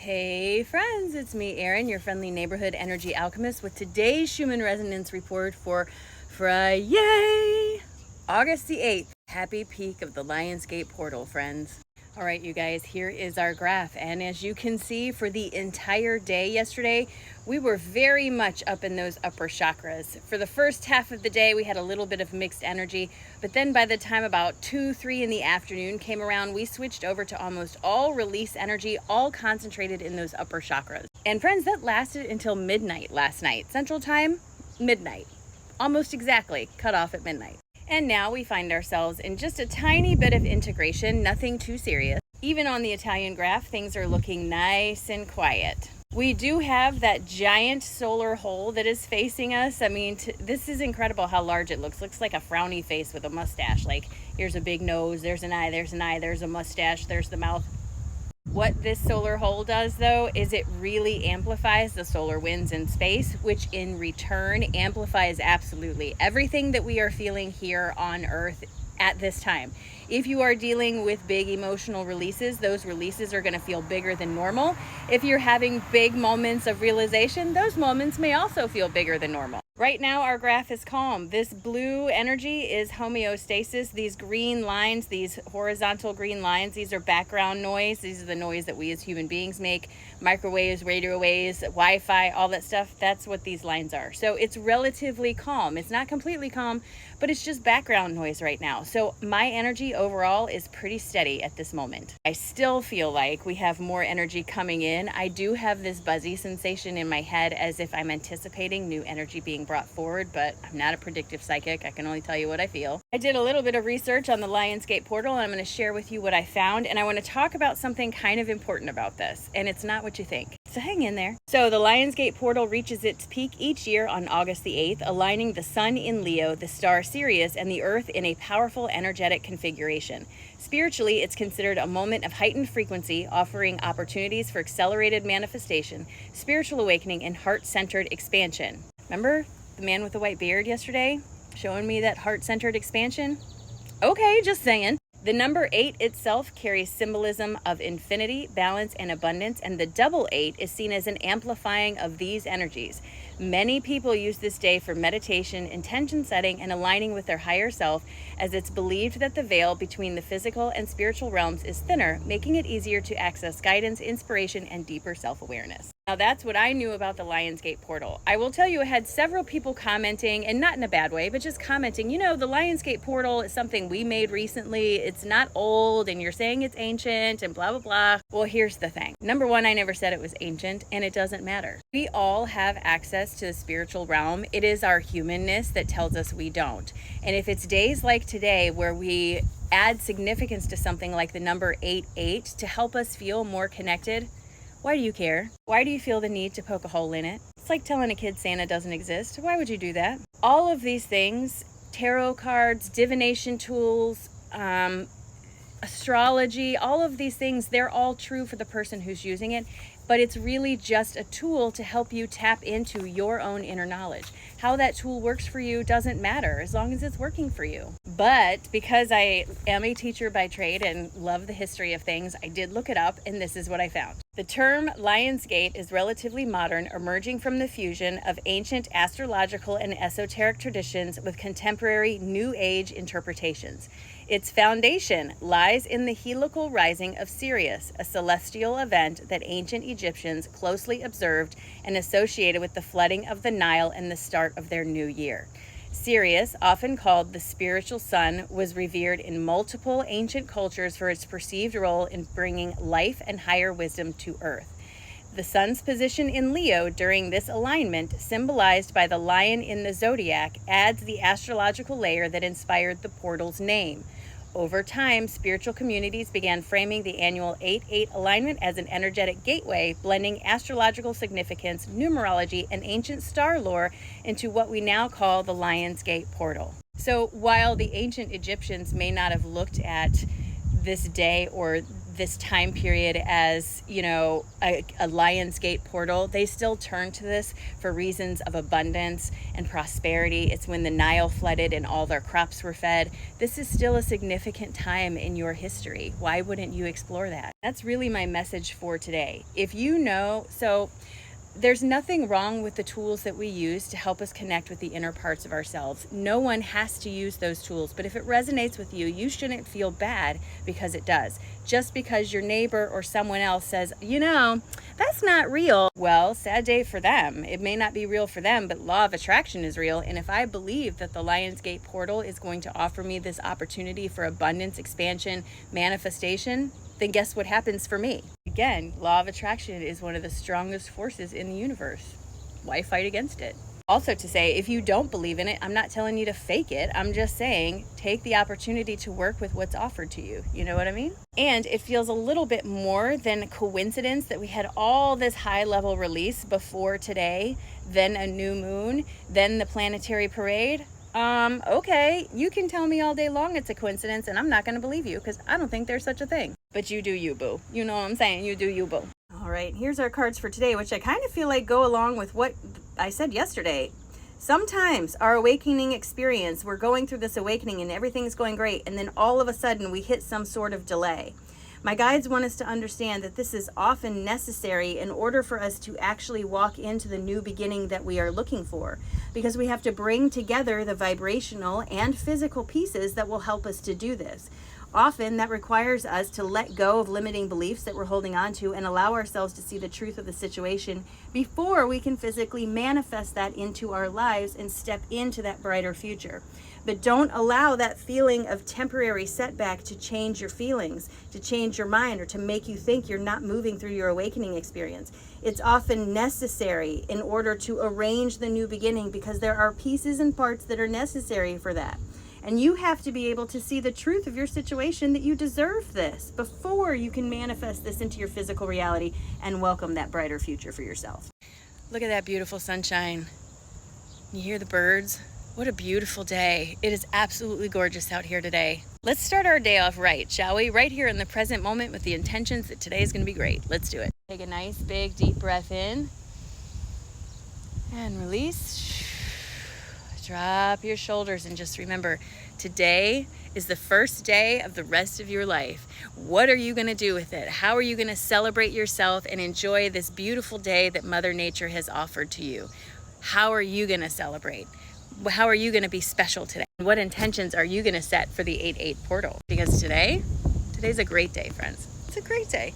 Hey friends, it's me, Erin, your friendly neighborhood energy alchemist, with today's Schumann resonance report for Friday, August the 8th. Happy peak of the Lionsgate portal, friends. All right, you guys, here is our graph. And as you can see, for the entire day yesterday, we were very much up in those upper chakras. For the first half of the day, we had a little bit of mixed energy. But then by the time about 2, 3 in the afternoon came around, we switched over to almost all release energy, all concentrated in those upper chakras. And friends, that lasted until midnight last night. Central Time, midnight. Almost exactly, cut off at midnight. And now we find ourselves in just a tiny bit of integration, nothing too serious. Even on the Italian graph, things are looking nice and quiet. We do have that giant solar hole that is facing us. I mean, this is incredible how large it looks. Looks like a frowny face with a mustache. Like, here's a big nose, there's an eye, there's a mustache, there's the mouth. What this solar hole does, though, is it really amplifies the solar winds in space, which in return amplifies absolutely everything that we are feeling here on Earth at this time. If you are dealing with big emotional releases, those releases are going to feel bigger than normal. If you're having big moments of realization, those moments may also feel bigger than normal. Right now, our graph is calm. This blue energy is homeostasis. These green lines, these horizontal green lines, these are background noise. These are the noise that we as human beings make. Microwaves, radio waves, Wi-Fi, all that stuff. That's what these lines are. So it's relatively calm. It's not completely calm, but it's just background noise right now. So my energy overall is pretty steady at this moment. I still feel like we have more energy coming in. I do have this buzzy sensation in my head as if I'm anticipating new energy being brought forward, but I'm not a predictive psychic. I can only tell you what I feel. I did a little bit of research on the Lionsgate portal, and I'm going to share with you what I found, and I want to talk about something kind of important about this, and it's not what you think. So hang in there. So the Lionsgate portal reaches its peak each year on August the 8th, aligning the sun in Leo, the star Sirius, and the earth in a powerful energetic configuration. Spiritually, it's considered a moment of heightened frequency, offering opportunities for accelerated manifestation, spiritual awakening, and heart-centered expansion. Remember the man with the white beard yesterday showing me that heart-centered expansion? Okay, just saying. The number 8 itself carries symbolism of infinity, balance, and abundance, and the double 8 is seen as an amplifying of these energies. Many people use this day for meditation, intention setting, and aligning with their higher self, as it's believed that the veil between the physical and spiritual realms is thinner, making it easier to access guidance, inspiration, and deeper self-awareness. Now that's what I knew about the Lionsgate portal. I will tell you, I had several people commenting, and not in a bad way, but just commenting, the Lionsgate portal is something we made recently. It's not old, and you're saying it's ancient, and blah, blah, blah. Well, here's the thing. Number one, I never said it was ancient, and it doesn't matter. We all have access to the spiritual realm. It is our humanness that tells us we don't. And if it's days like today where we add significance to something like the number 88 to help us feel more connected, why do you care? Why do you feel the need to poke a hole in it? It's like telling a kid Santa doesn't exist. Why would you do that? All of these things, tarot cards, divination tools, astrology, all of these things, they're all true for the person who's using it, but it's really just a tool to help you tap into your own inner knowledge. How that tool works for you doesn't matter as long as it's working for you. But because I am a teacher by trade and love the history of things, I did look it up, and this is what I found. The term Lionsgate is relatively modern, emerging from the fusion of ancient astrological and esoteric traditions with contemporary New Age interpretations. Its foundation lies in the heliacal rising of Sirius, a celestial event that ancient Egyptians closely observed and associated with the flooding of the Nile and the start of their new year. Sirius, often called the spiritual sun, was revered in multiple ancient cultures for its perceived role in bringing life and higher wisdom to Earth. The sun's position in Leo during this alignment, symbolized by the lion in the zodiac, adds the astrological layer that inspired the portal's name. Over time, spiritual communities began framing the annual 8-8 alignment as an energetic gateway, blending astrological significance, numerology, and ancient star lore into what we now call the Lionsgate portal. So while the ancient Egyptians may not have looked at this day or this time period as, you know, a Lionsgate portal, they still turn to this for reasons of abundance and prosperity. It's when the Nile flooded and all their crops were fed. This is still a significant time in your history. Why wouldn't you explore that? That's really my message for today. If you know, so there's nothing wrong with the tools that we use to help us connect with the inner parts of ourselves. No one has to use those tools, but if it resonates with you, you shouldn't feel bad because it does. Just because your neighbor or someone else says, you know, that's not real. Well, sad day for them. It may not be real for them, but law of attraction is real. And if I believe that the Lionsgate portal is going to offer me this opportunity for abundance, expansion, manifestation, then guess what happens for me? Again, law of attraction is one of the strongest forces in the universe. Why fight against it? Also to say, if you don't believe in it, I'm not telling you to fake it. I'm just saying, take the opportunity to work with what's offered to you. You know what I mean? And it feels a little bit more than coincidence that we had all this high level release before today, then a new moon, then the planetary parade. Okay, you can tell me all day long it's a coincidence and I'm not going to believe you because I don't think there's such a thing. But you do you, boo. You know what I'm saying? You do you, boo. All right, here's our cards for today, which I kind of feel like go along with what I said yesterday. Sometimes our awakening experience, we're going through this awakening and everything's going great, and then all of a sudden we hit some sort of delay. My guides want us to understand that this is often necessary in order for us to actually walk into the new beginning that we are looking for, because we have to bring together the vibrational and physical pieces that will help us to do this. Often that requires us to let go of limiting beliefs that we're holding on to and allow ourselves to see the truth of the situation before we can physically manifest that into our lives and step into that brighter future. But don't allow that feeling of temporary setback to change your feelings, to change your mind, or to make you think you're not moving through your awakening experience. It's often necessary in order to arrange the new beginning because there are pieces and parts that are necessary for that. And you have to be able to see the truth of your situation, that you deserve this before you can manifest this into your physical reality and welcome that brighter future for yourself. Look at that beautiful sunshine. You hear the birds? What a beautiful day. It is absolutely gorgeous out here today. Let's start our day off right, shall we? Right here in the present moment with the intentions that today is going to be great. Let's do it. Take a nice big deep breath in and release. Drop your shoulders and just remember, today is the first day of the rest of your life. What are you going to do with it? How are you going to celebrate yourself and enjoy this beautiful day that Mother Nature has offered to you? How are you going to celebrate? How are you going to be special today? What intentions are you going to set for the 8/8 portal? Because today's a great day, friends. It's a great day.